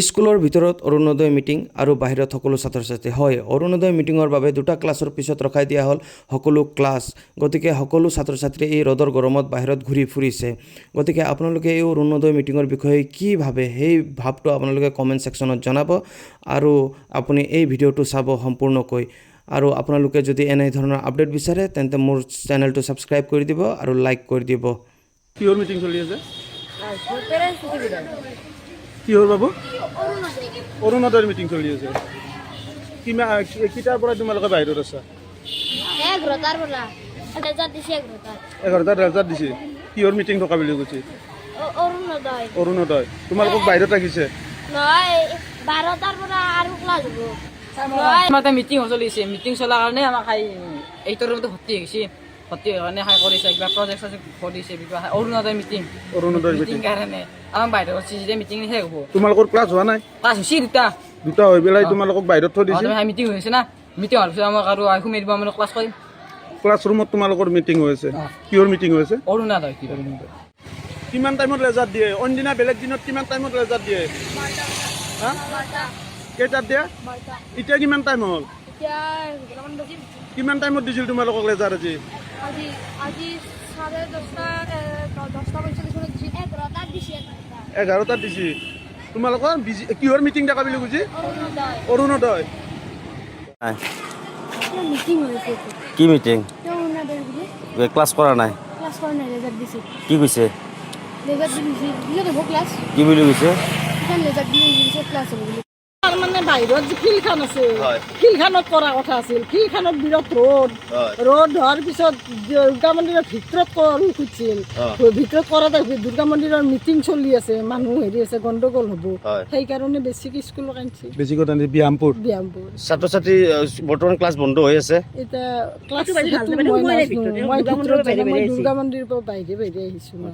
স্কুলৰ ভিতৰত অৰুণোদয় মিটিং আৰু বাহিৰত সকলো ছাত্ৰ ছাত্ৰী হয়। অৰুণোদয় মিটিঙৰ বাবে দুটা ক্লাছৰ পিছত ৰখাই দিয়া হ'ল সকলো ক্লাছ। গতিকে সকলো ছাত্ৰ ছাত্ৰী এই ৰ'দৰ গৰমত বাহিৰত ঘূৰি ফুৰিছে। গতিকে আপোনালোকে এই অৰুণোদয় মিটিঙৰ বিষয়ে কি ভাবে সেই ভাৱটো আপোনালোকে কমেণ্ট ছেকশ্যনত জনাব আৰু আপুনি এই ভিডিঅ'টো চাব সম্পূৰ্ণকৈ। আৰু আপোনালোকে যদি এনে ধৰণৰ আপডেট বিচাৰে তেন্তে মোৰ চেনেলটো ছাবস্ক্ৰাইব কৰি দিব আৰু লাইক কৰি দিব। কিহৰ মিটিং চলি আছে? কিহৰ বাবু? অৰুণোদয়ৰ মিটিং চলি আছে। কেইটাৰ পৰা তোমালোকে বাহিৰত আছা? 11টাৰ পৰা 11টাত দিছে। 11টাত ৰেজাল্ট দিছে। কিহৰ মিটিং থকা বুলি কৈছে? অৰুণোদয়। অৰুণোদয়। তোমালোকক বাহিৰত ৰাখিছে? নহয় 12টাৰ পৰা আৰু ক্লাছ হ'ব। আমাৰ এটা মিটিং চলিছে। মিটিং চলাৰ কাৰণে আমাক এইটোৰ ভৰ্তি হৈছে। ভৰ্তি হোৱাৰ কাৰণে কৰিছে কিবা প্ৰজেক্ট কৰিছে অৰুণোদয় মিটিং। অৰুণোদয় মিটিং কাৰণে আমাক বাহিৰত কৰিছে। যেতিয়া মিটিং শেষ হ'ব। তোমালোকৰ ক্লাছ হোৱা নাই? ক্লাছ হৈছে দুটা হৈ পেলাই তোমালোকক বাহিৰত থৈ দিছে? মিটিং হৈছে না। মিটিং হোৱাৰ পিছত আমাক আৰু সোমাই দিব, আমি ক্লাছ কৰিম। ক্লাছ ৰুমত তোমালোকৰ মিটিং হৈ আছে। কিহৰ মিটিং হৈ আছে? অৰুণোদয়। কিমান টাইমত ৰেজাল্ট দিয়ে? অন্যদিনা বেলেগ দিনত কিমান টাইমত ৰেজাল্ট দিয়ে? হা? কেইটাত দিয়ে? এতিয়া কিমান টাইম হ'ল? কিমান টাইমত দিছিল তোমালোকক ৰেজাল্ট আজি? আজি 10:30 দিছে। 11টাত দিছে। তোমালোকৰ কিহৰ মিটিং দেখা বুলি কৈছে? অৰুণোদয়। মিটিং হৈছে। কি মিটিং? অৰুণোদয় বুলি ক্লাছ কৰা নাই? ক্লাছ কৰা নাই, ৰেজাল্ট দিছে। কি কৈছে? ৰেজাল্ট দিছে। দিছে হ'ব ক্লাছ। কি বুলি কৈছে? ৰেজাল্ট দিছে ক্লাছ হ'ব বুলি। মানে বাহিৰত যে ফিল্ডখন আছে, ফিল্ডখনত কৰা কথা আছিল। ফিল্ডখনত বিৰাট ৰ'দ হোৱাৰ পিছত দুৰ্গা মন্দিৰৰ ভিতৰত কৰিব খুজিছিল। ভিতৰত কৰাতে দুৰ্গা মন্দিৰৰ মিটিং চলি আছে, মানুহ আছে, গণ্ডগোল হ'ব। সেইকাৰণে বেছিকে স্কুলত আনিছে। বেছিকৈ ব্যায়ামপুৰ। ছাত্ৰ ছাত্ৰী বৰ্তমান ক্লাছ বন্ধ হৈ আছে। এতিয়া ক্লাছ মই ভিতৰত দুৰ্গা মন্দিৰৰ পৰা বাহিৰে আহিছো ন।